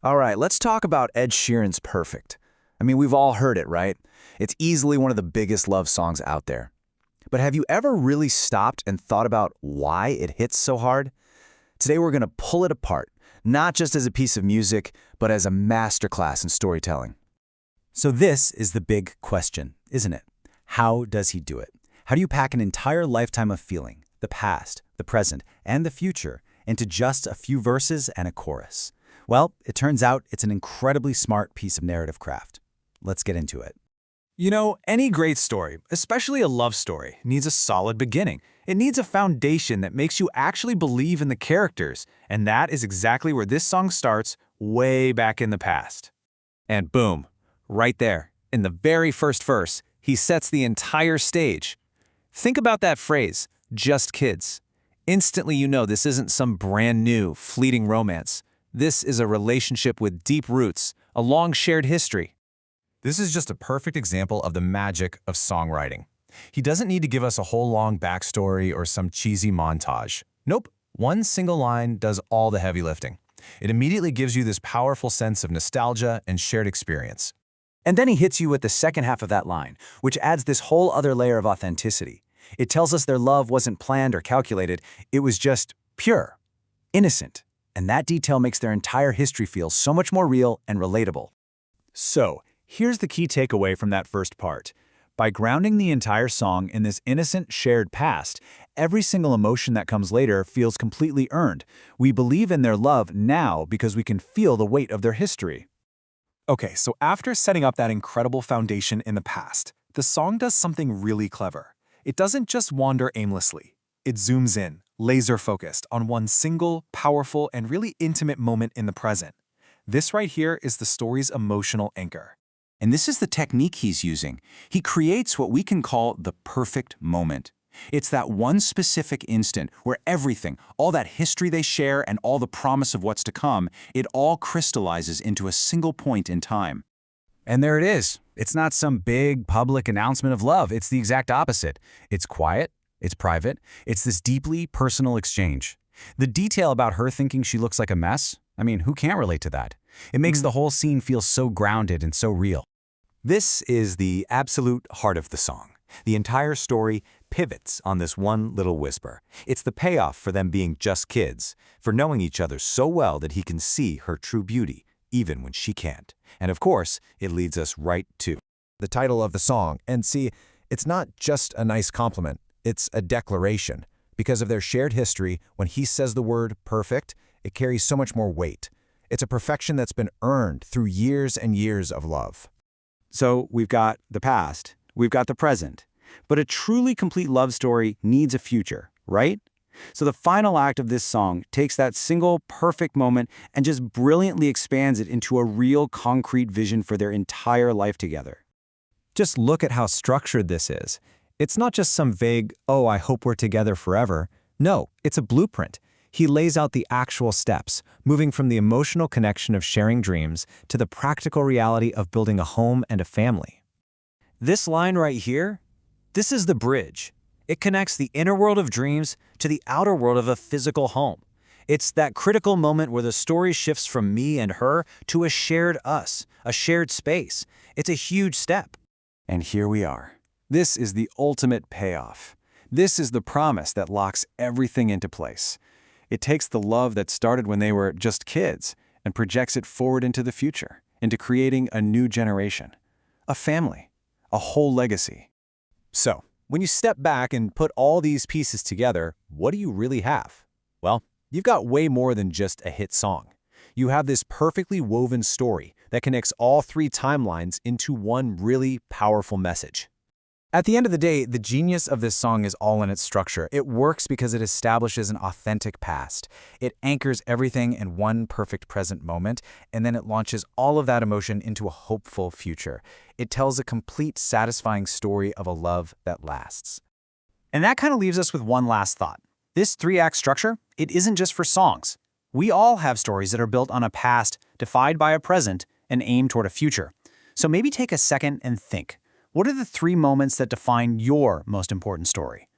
All right, let's talk about Ed Sheeran's Perfect. I mean, we've all heard it, right? It's easily one of the biggest love songs out there. But have you ever really stopped and thought about why it hits so hard? Today we're going to pull it apart, not just as a piece of music, but as a masterclass in storytelling. So this is the big question, isn't it? How does he do it? How do you pack an entire lifetime of feeling, the past, the present, and the future, into just a few verses and a chorus? Well, it turns out it's an incredibly smart piece of narrative craft. Let's get into it. You know, any great story, especially a love story, needs a solid beginning. It needs a foundation that makes you actually believe in the characters, and that is exactly where this song starts, way back in the past. And boom, right there, in the very first verse, he sets the entire stage. Think about that phrase, just kids. Instantly you know this isn't some brand new, fleeting romance. This is a relationship with deep roots, a long shared history. This is just a perfect example of the magic of songwriting. He doesn't need to give us a whole long backstory or some cheesy montage. Nope, one single line does all the heavy lifting. It immediately gives you this powerful sense of nostalgia and shared experience. And then he hits you with the second half of that line, which adds this whole other layer of authenticity. It tells us their love wasn't planned or calculated, it was just pure, innocent. And that detail makes their entire history feel so much more real and relatable. So, here's the key takeaway from that first part. By grounding the entire song in this innocent, shared past, every single emotion that comes later feels completely earned. We believe in their love now because we can feel the weight of their history. Okay, so after setting up that incredible foundation in the past, the song does something really clever. It doesn't just wander aimlessly. It zooms in, laser-focused on one single, powerful, and really intimate moment in the present. This right here is the story's emotional anchor. And this is the technique he's using. He creates what we can call the perfect moment. It's that one specific instant where everything, all that history they share and all the promise of what's to come, it all crystallizes into a single point in time. And there it is. It's not some big public announcement of love. It's the exact opposite. It's quiet. It's private. It's this deeply personal exchange. The detail about her thinking she looks like a mess, I mean, who can't relate to that? It makes the whole scene feel so grounded and so real. This is the absolute heart of the song. The entire story pivots on this one little whisper. It's the payoff for them being just kids, for knowing each other so well that he can see her true beauty, even when she can't. And of course, it leads us right to The title of the song. And see, it's not just a nice compliment, it's a declaration. Because of their shared history, when he says the word perfect, it carries so much more weight. It's a perfection that's been earned through years and years of love. So we've got the past, we've got the present, but a truly complete love story needs a future, right? So the final act of this song takes that single perfect moment and just brilliantly expands it into a real concrete vision for their entire life together. Just look at how structured this is. It's not just some vague, oh, I hope we're together forever. No, it's a blueprint. He lays out the actual steps, moving from the emotional connection of sharing dreams to the practical reality of building a home and a family. This line right here, this is the bridge. It connects the inner world of dreams to the outer world of a physical home. It's that critical moment where the story shifts from me and her to a shared us, a shared space. It's a huge step. And here we are. This is the ultimate payoff. This is the promise that locks everything into place. It takes the love that started when they were just kids and projects it forward into the future, into creating a new generation, a family, a whole legacy. So, when you step back and put all these pieces together, what do you really have? Well, you've got way more than just a hit song. You have this perfectly woven story that connects all three timelines into one really powerful message. At the end of the day, the genius of this song is all in its structure. It works because it establishes an authentic past. It anchors everything in one perfect present moment, and then it launches all of that emotion into a hopeful future. It tells a complete, satisfying story of a love that lasts. And that kind of leaves us with one last thought. This three-act structure, it isn't just for songs. We all have stories that are built on a past, defined by a present, and aim toward a future. So maybe take a second and think. What are the three moments that define your most important story?